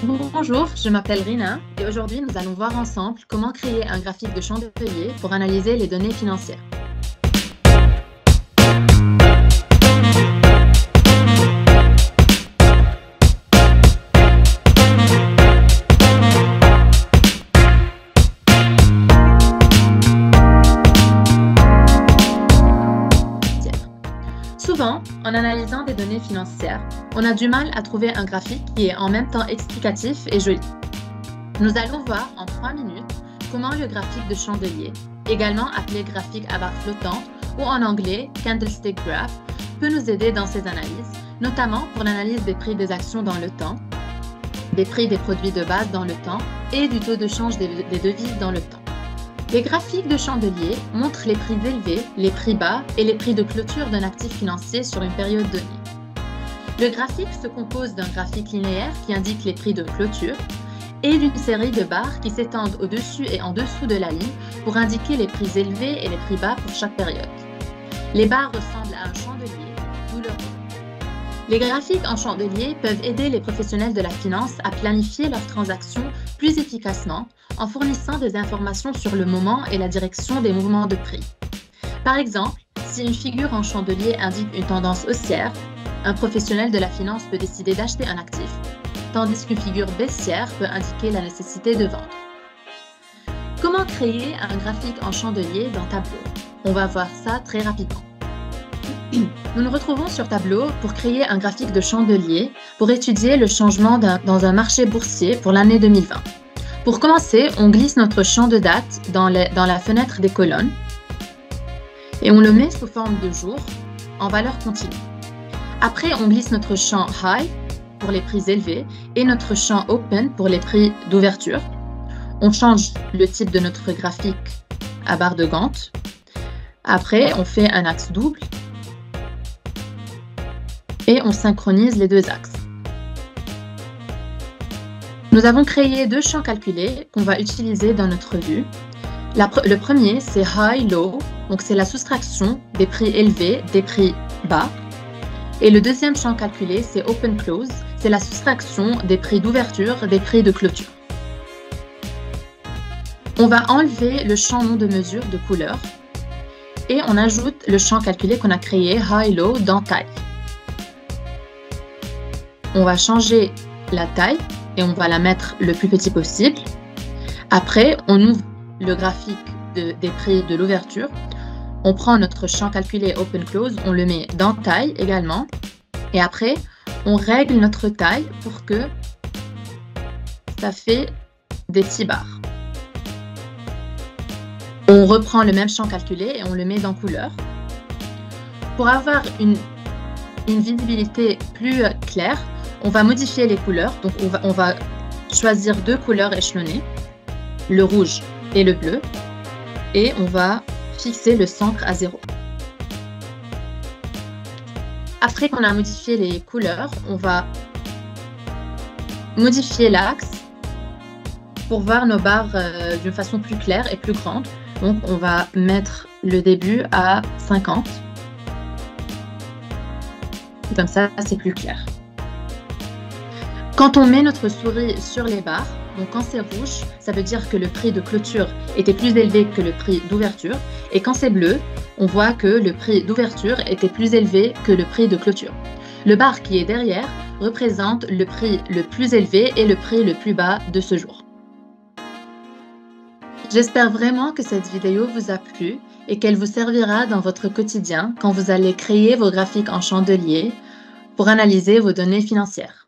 Bonjour, je m'appelle Rina et aujourd'hui nous allons voir ensemble comment créer un graphique de chandelier pour analyser les données financières. Souvent, en analysant des données financières, on a du mal à trouver un graphique qui est en même temps explicatif et joli. Nous allons voir en 3 minutes comment le graphique de chandelier, également appelé graphique à barre flottante ou en anglais candlestick graph, peut nous aider dans ces analyses, notamment pour l'analyse des prix des actions dans le temps, des prix des produits de base dans le temps et du taux de change des devises dans le temps. Les graphiques de chandelier montrent les prix élevés, les prix bas et les prix de clôture d'un actif financier sur une période donnée. Le graphique se compose d'un graphique linéaire qui indique les prix de clôture et d'une série de barres qui s'étendent au-dessus et en dessous de la ligne pour indiquer les prix élevés et les prix bas pour chaque période. Les barres ressemblent à un chandelier, d'où leur nom. Les graphiques en chandelier peuvent aider les professionnels de la finance à planifier leurs transactions plus efficacement en fournissant des informations sur le moment et la direction des mouvements de prix. Par exemple, si une figure en chandelier indique une tendance haussière, un professionnel de la finance peut décider d'acheter un actif, tandis qu'une figure baissière peut indiquer la nécessité de vendre. Comment créer un graphique en chandelier dans Tableau? On va voir ça très rapidement. Nous nous retrouvons sur Tableau pour créer un graphique de chandelier pour étudier le changement dans un marché boursier pour l'année 2020. Pour commencer, on glisse notre champ de date dans la fenêtre des colonnes et on le met sous forme de jour en valeur continue. Après, on glisse notre champ High pour les prix élevés et notre champ Open pour les prix d'ouverture. On change le type de notre graphique à barre de Gantt. Après, on fait un axe double et on synchronise les deux axes. Nous avons créé deux champs calculés qu'on va utiliser dans notre vue. Le premier, c'est High-Low, donc c'est la soustraction des prix élevés des prix bas. Et le deuxième champ calculé, c'est Open-Close, c'est la soustraction des prix d'ouverture des prix de clôture. On va enlever le champ nom de mesure de couleur et on ajoute le champ calculé qu'on a créé, High-Low, dans taille. On va changer la taille et on va la mettre le plus petit possible. Après, on ouvre le graphique des prix de l'ouverture. On prend notre champ calculé Open Close, on le met dans taille également. Et après, on règle notre taille pour que ça fait des petits barres. On reprend le même champ calculé et on le met dans couleur. Pour avoir une visibilité plus claire, on va modifier les couleurs. Donc, on va choisir deux couleurs échelonnées, le rouge et le bleu. Et on va fixer le centre à 0. Après qu'on a modifié les couleurs, on va modifier l'axe pour voir nos barres d'une façon plus claire et plus grande. Donc, on va mettre le début à 50. Comme ça, c'est plus clair. Quand on met notre souris sur les barres, donc quand c'est rouge, ça veut dire que le prix de clôture était plus élevé que le prix d'ouverture. Et quand c'est bleu, on voit que le prix d'ouverture était plus élevé que le prix de clôture. Le bar qui est derrière représente le prix le plus élevé et le prix le plus bas de ce jour. J'espère vraiment que cette vidéo vous a plu et qu'elle vous servira dans votre quotidien quand vous allez créer vos graphiques en chandelier pour analyser vos données financières.